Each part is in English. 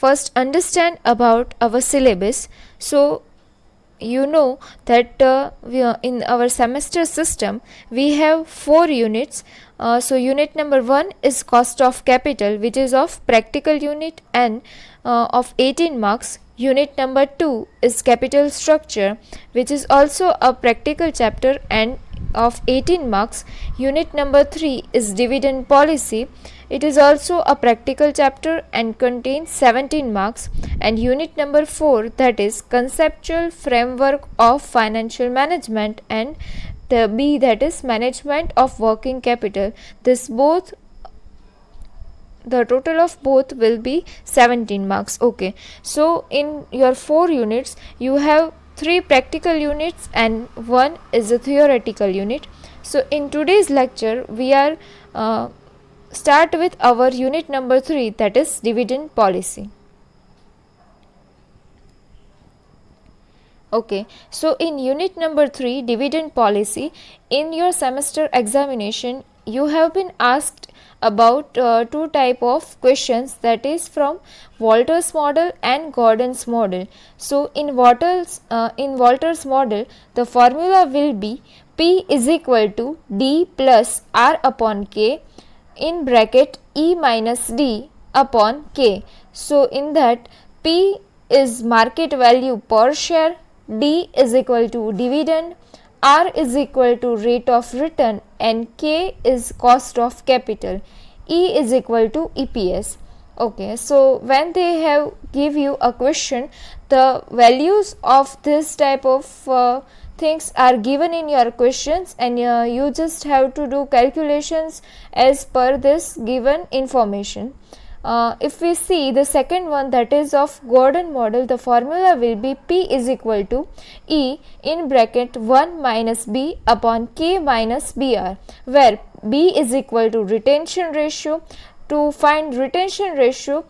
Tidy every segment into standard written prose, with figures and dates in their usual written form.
first understand about our syllabus. So you know that in our semester system we have 4 units. So unit number 1 is cost of capital, which is of practical unit and of 18 marks. Unit number 2 is capital structure, which is also a practical chapter and of 18 marks. Unit number 3 is dividend policy. It is also a practical chapter and contains 17 marks. And unit number 4, that is conceptual framework of financial management, and the B, that is management of working capital. The total of both will be 17 marks. Okay, so in your 4 units you have 3 practical units and 1 is a theoretical unit. So in today's lecture we are start with our unit number 3, that is dividend policy. Okay, so in unit number 3, dividend policy, in your semester examination you have been asked about 2 type of questions, that is from Walters model and Gordon's model. So in Walters model, the formula will be P is equal to D plus R upon K in bracket E minus D upon K. So in that, P is market value per share, D is equal to dividend, R is equal to rate of return, and K is cost of capital. E is equal to EPS. Okay, so when they have give you a question, the values of this type of things are given in your questions, and you just have to do calculations as per this given information. If we see the second one, that is of Gordon model, the formula will be P is equal to E in bracket 1 minus B upon K minus BR, where B is equal to retention ratio. To find retention ratio,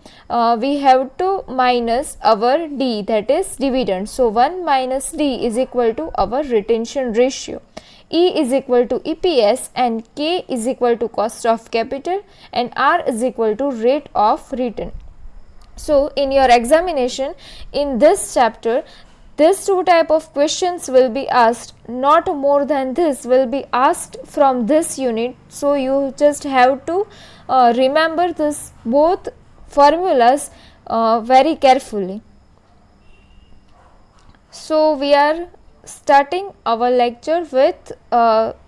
we have to minus our D, that is dividend. So 1 minus D is equal to our retention ratio. E is equal to EPS and K is equal to cost of capital and R is equal to rate of return. So in your examination in this chapter, these 2 type of questions will be asked, not more than this will be asked from this unit. So you just have to remember this both formulas very carefully. So we are starting our lecture with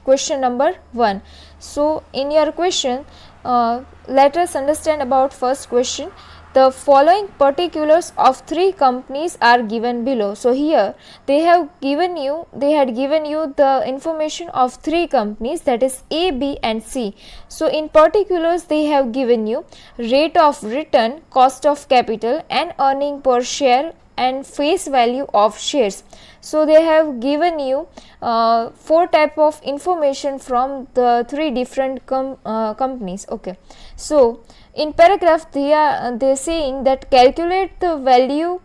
question number 1. So in your question, let us understand about first question. The following particulars of 3 companies are given below. So here they had given you the information of 3 companies, that is A, B and C. So in particulars they have given you rate of return, cost of capital and earning per share and face value of shares. So they have given you 4 type of information from the 3 different companies. Okay, so in paragraph they saying that calculate the value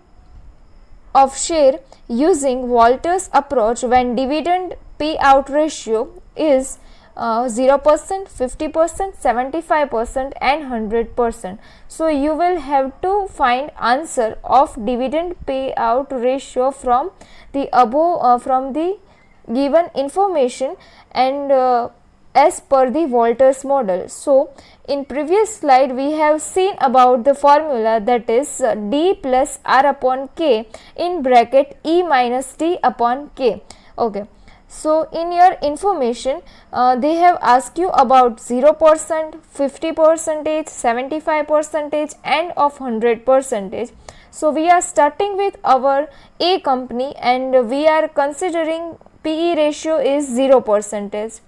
of share using Walters approach when dividend payout ratio is 0%, 50%, 75% and 100%. So you will have to find answer of dividend payout ratio from the above from the given information and as per the Walters model. So in previous slide we have seen about the formula, that is D plus R upon K in bracket E minus D upon K. Okay, so in your information they have asked you about 0%, 50%, 75% and of 100%. So we are starting with our A company and we are considering PE ratio is 0%.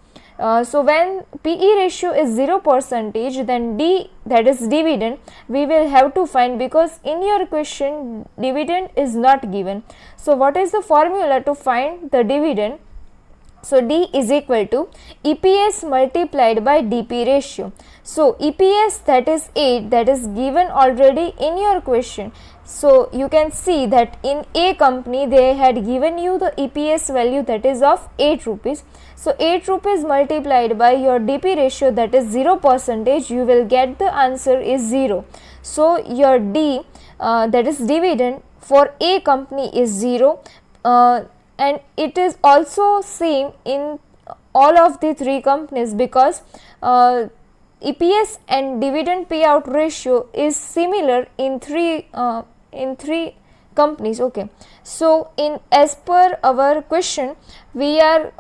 So when PE ratio is 0%, then D, that is dividend, we will have to find, because in your question dividend is not given. So what is the formula to find the dividend? So D is equal to EPS multiplied by DP ratio. So EPS, that is 8, that is given already in your question. So you can see that in A company they had given you the EPS value, that is of 8 rupees. So 8 rupees multiplied by your DP ratio, that is 0%, you will get the answer is 0. So your D, that is dividend for A company, is 0, and it is also same in all of the three companies, because EPS and dividend payout ratio is similar in three companies. Okay, so in as per our question, we are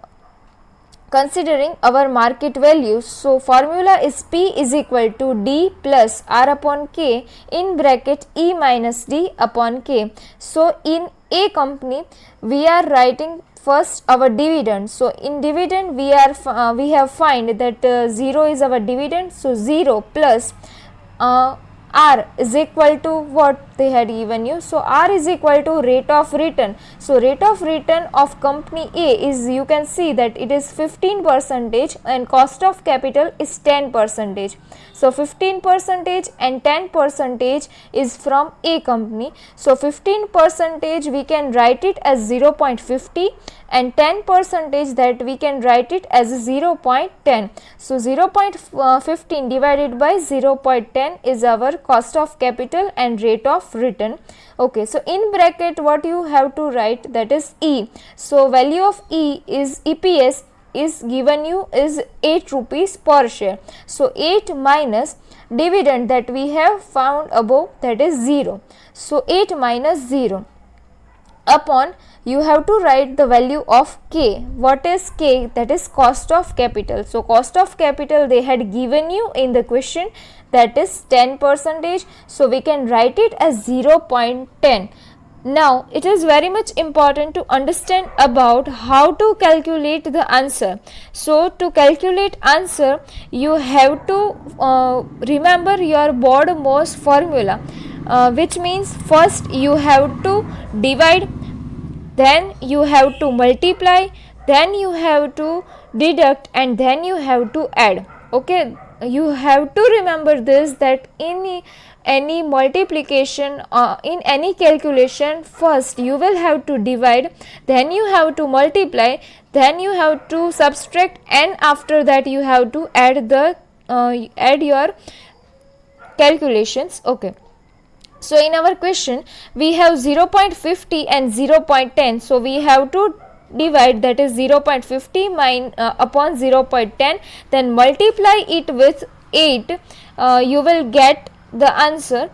considering our market values. So formula is P is equal to D plus R upon K in bracket E minus D upon K. So in A company, we are writing first our dividend. So in dividend, we have find that 0 is our dividend. So 0 plus R is equal to what they had given you. So R is equal to rate of return. So rate of return of company A is, you can see that it is 15% and cost of capital is 10%. So 15% and 10% is from A company. So 15% we can write it as 0.50 and 10% that we can write it as 0.10. So 0.15 divided by 0.10 is our cost of capital and rate of return. Okay, so in bracket what you have to write, that is E. So value of E is EPS is given you is 8 rupees per share. So 8 minus dividend that we have found above, that is 0. So 8 minus 0 upon, you have to write the value of K. What is K? That is cost of capital. So cost of capital they had given you in the question, that is 10%. So we can write it as 0.10. Now it is very much important to understand about how to calculate the answer. So to calculate answer, you have to remember your BORD-MOS formula, which means first you have to divide, then you have to multiply, then you have to deduct, and then you have to add. Okay, you have to remember this, that in any multiplication, in any calculation, first you will have to divide, then you have to multiply, then you have to subtract, and after that you have to add the add your calculations. Okay, so in our question we have 0.50 and 0.10. So we have to divide, that is 0.50 upon 0.10, then multiply it with 8, you will get the answer,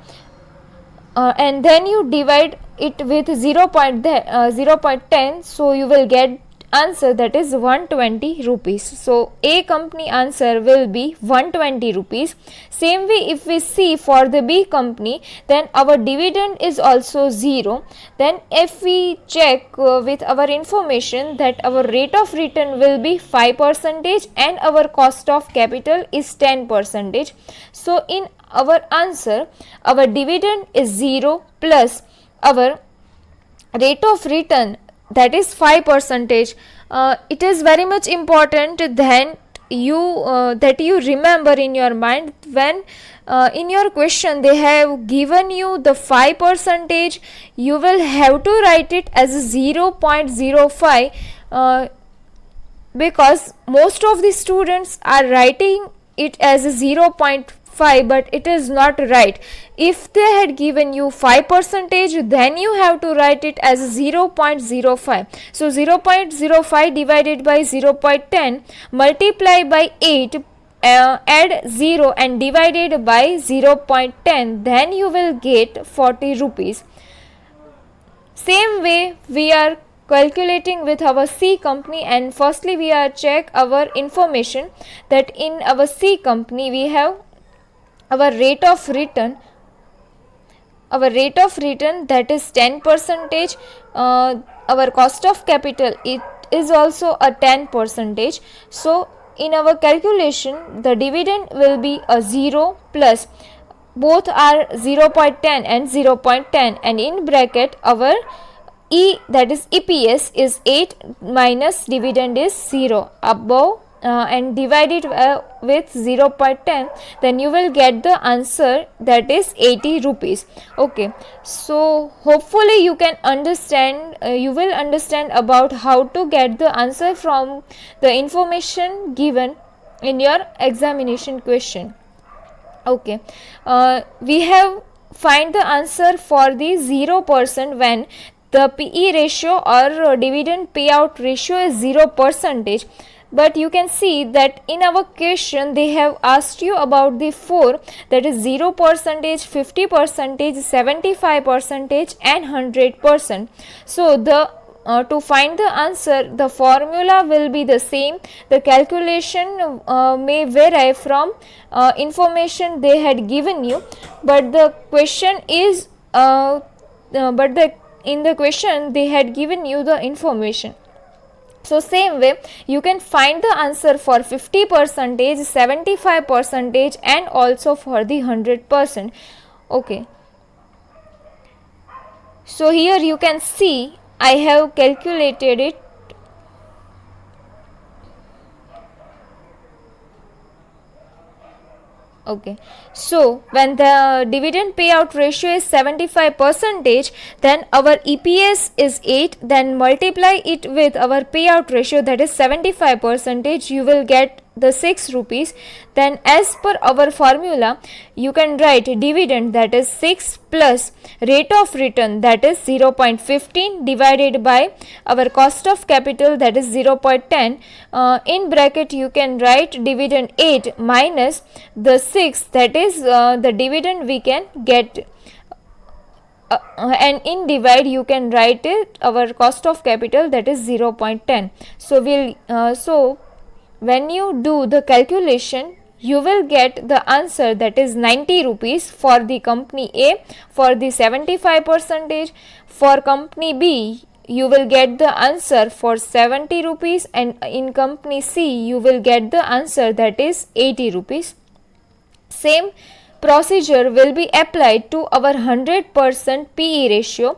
and then you divide it with 0.10, so you will get answer, that is 120 rupees. So A company answer will be 120 rupees. Same way, if we see for the B company, then our dividend is also 0. Then if we check with our information, that our rate of return will be 5% and our cost of capital is 10%. So in our answer, our dividend is 0 plus our rate of return, that is 5%. It is very much important that you remember in your mind, when in your question they have given you the 5%, you will have to write it as 0.05, because most of the students are writing it as 0.5, but it is not right. If they had given you 5%, then you have to write it as 0.05. So 0.05 divided by 0.10, multiply by 8, add 0 and divided by 0.10, then you will get 40 rupees. Same way we are calculating with our C company, and firstly we are check our information, that in our C company we have our rate of return, that is 10%, our cost of capital, it is also a 10%. So in our calculation, the dividend will be a 0 plus, both are 0.10 and 0.10, and in bracket our E, that is EPS, is 8 minus dividend is 0 above, and divide it with 0.10, then you will get the answer, that is 80 rupees. Okay, so hopefully you can understand, you will understand about how to get the answer from the information given in your examination question. Okay, we have find the answer for the 0% when the PE ratio or dividend payout ratio is 0%. But you can see that in our question they have asked you about the 4, that is 0%, 50%, 75% and 100%. So the to find the answer, the formula will be the same. The calculation may vary from information they had given you, but the question is in the question they had given you the information. So same way you can find the answer for 50%, 75% and also for the 100%. Okay, so here you can see I have calculated it. Okay, so when the dividend payout ratio is 75%, then our EPS is 8, then multiply it with our payout ratio, that is 75%, you will get the 6 rupees. Then as per our formula you can write dividend, that is 6 plus rate of return, that is 0.15 divided by our cost of capital, that is 0.10. In bracket you can write dividend 8 minus the 6, that is the dividend we can get, and in divide you can write it our cost of capital, that is 0.10. So when you do the calculation you will get the answer, that is 90 rupees for the company A for the 75%. For company B you will get the answer for 70 rupees, and in company C you will get the answer, that is 80 rupees. Same procedure will be applied to our 100% PE ratio,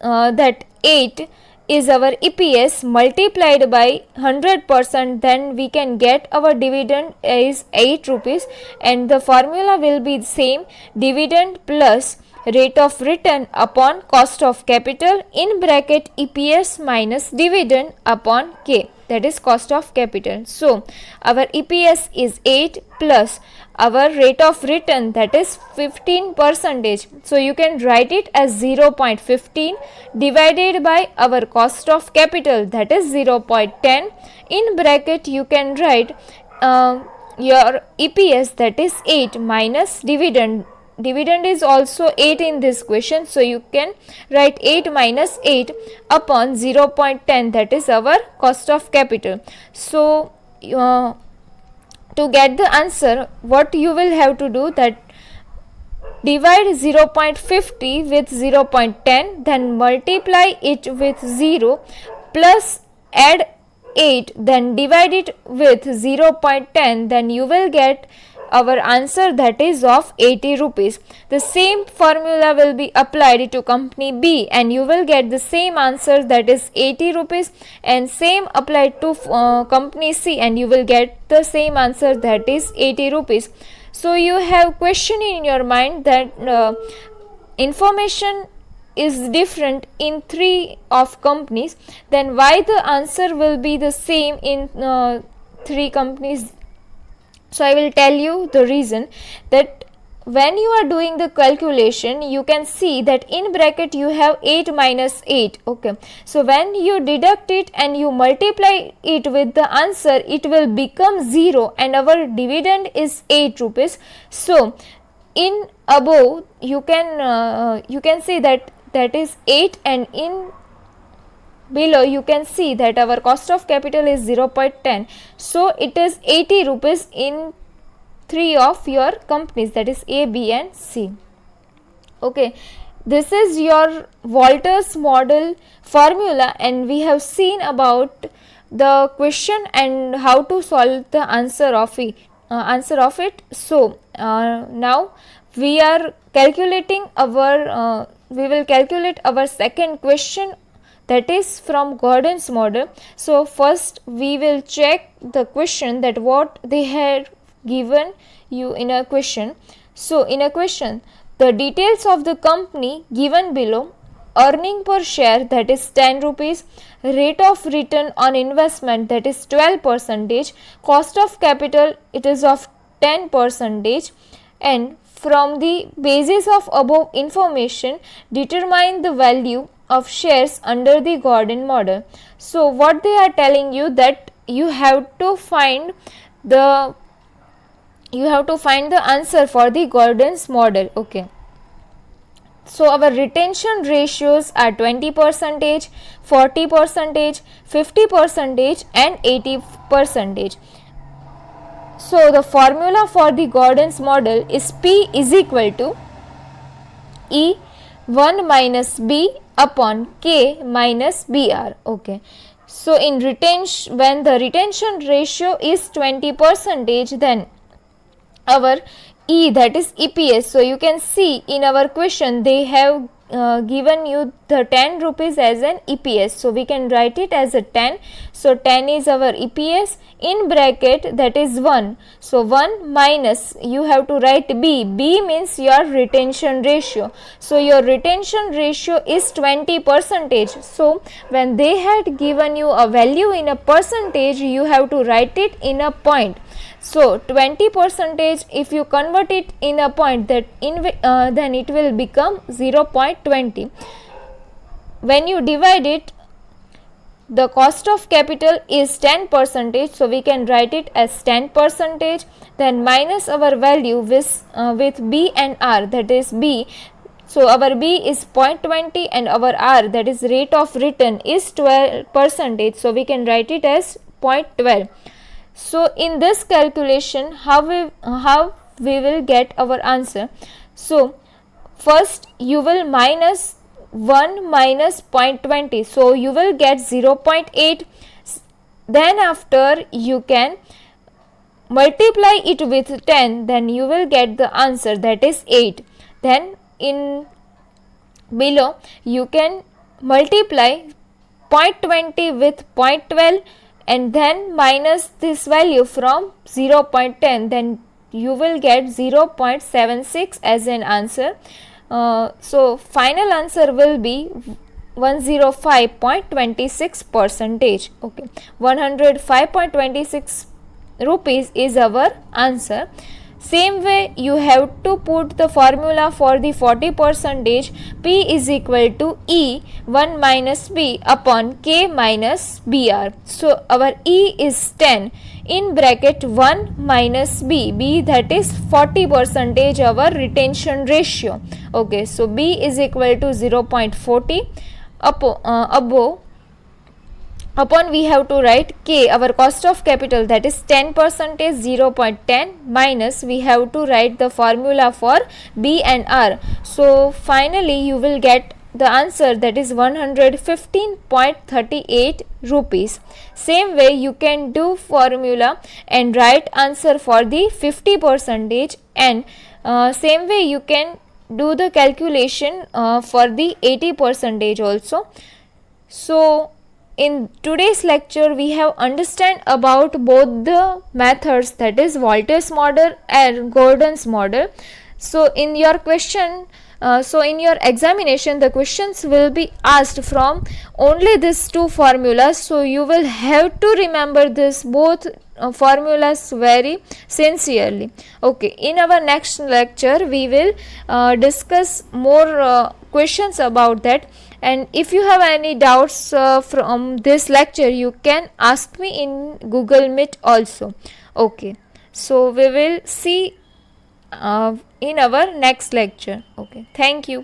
that 8 is our EPS multiplied by 100%, then we can get our dividend is 8 rupees, and the formula will be same, dividend plus rate of return upon cost of capital, in bracket EPS minus dividend upon K, that is cost of capital. So our EPS is 8 plus our rate of return, that is 15%. So you can write it as 0.15 divided by our cost of capital, that is 0.10. In bracket you can write your EPS, that is 8 minus dividend. Dividend is also 8 in this question, so you can write 8 minus 8 upon 0.10, that is our cost of capital. So to get the answer, what you will have to do, that divide 0.50 with 0.10, then multiply it with 0 plus add 8, then divide it with 0.10, then you will get our answer, that is of 80 rupees. The same formula will be applied to company B and you will get the same answer, that is 80 rupees, and same applied to company C and you will get the same answer, that is 80 rupees. So you have question in your mind that information is different in 3 of companies, then why the answer will be the same in 3 companies? So I will tell you the reason, that when you are doing the calculation you can see that in bracket you have 8 minus 8. Okay, so when you deduct it and you multiply it with the answer, it will become 0 and our dividend is 8 rupees. So in above you can see that is 8, and in below you can see that our cost of capital is 0.10. So it is 80 rupees in 3 of your companies, that is A, B and C. Okay, this is your Walters model formula, and we have seen about the question and how to solve the answer of it. So now we are calculating our we will calculate our second question, that is from Gordon's model. So first we will check the question, that what they had given you in a question. So in a question, the details of the company given below, earning per share, that is 10 rupees, rate of return on investment, that is 12%, cost of capital it is of 10%, and from the basis of above information determine the value of shares under the Gordon model. So what they are telling you that you have to find the answer for the Gordon's model. Okay, so our retention ratios are 20%, 40%, 50% and 80%. So the formula for the Gordon's model is P is equal to E 1 minus B upon K minus BR. Okay. So in retention, when the retention ratio is 20%, then our E, that is EPS. So you can see in our question they have given you the 10 rupees as an EPS. So we can write it as a 10. So 10 is our EPS, in bracket that is 1. So 1 minus, you have to write B. B means your retention ratio. So your retention ratio is 20%. So when they had given you a value in a percentage, you have to write it in a point. So 20%, if you convert it in a point, that then it will become 0.20. When you divide it, the cost of capital is 10%, so we can write it as 10%, then minus our value with B and R, that is B. So our B is 0.20 and our R, that is rate of return, is 12%, so we can write it as 0.12. So in this calculation, how we will get our answer? So first you will minus 1 minus 0.20, so you will get 0.8. Then after you can multiply it with 10, then you will get the answer, that is 8. Then in below you can multiply 0.20 with 0.12 and then minus this value from 0.10, then you will get 0.76 as an answer. So final answer will be 105.26%. Okay, 105.26 rupees is our answer. Same way you have to put the formula for the 40%. P is equal to E 1 minus B upon K minus BR. So our E is 10, in bracket 1 minus B, B that is 40%, our retention ratio. Okay, so B is equal to 0.40 above. Upon we have to write K, our cost of capital, that is 10%, 0.10 minus we have to write the formula for B and R. So finally you will get the answer, that is 115.38 rupees. Same way you can do formula and write answer for the 50%, and same way you can do the calculation for the 80% also. So in today's lecture we have understand about both the methods, that is Volter's model and Gordon's model. So in your question, in your examination the questions will be asked from only these two formulas, so you will have to remember this both formulas very sincerely. Okay, in our next lecture we will discuss more questions about that. And if you have any doubts from this lecture, you can ask me in Google Meet also. Okay, so we will see in our next lecture. Okay, thank you.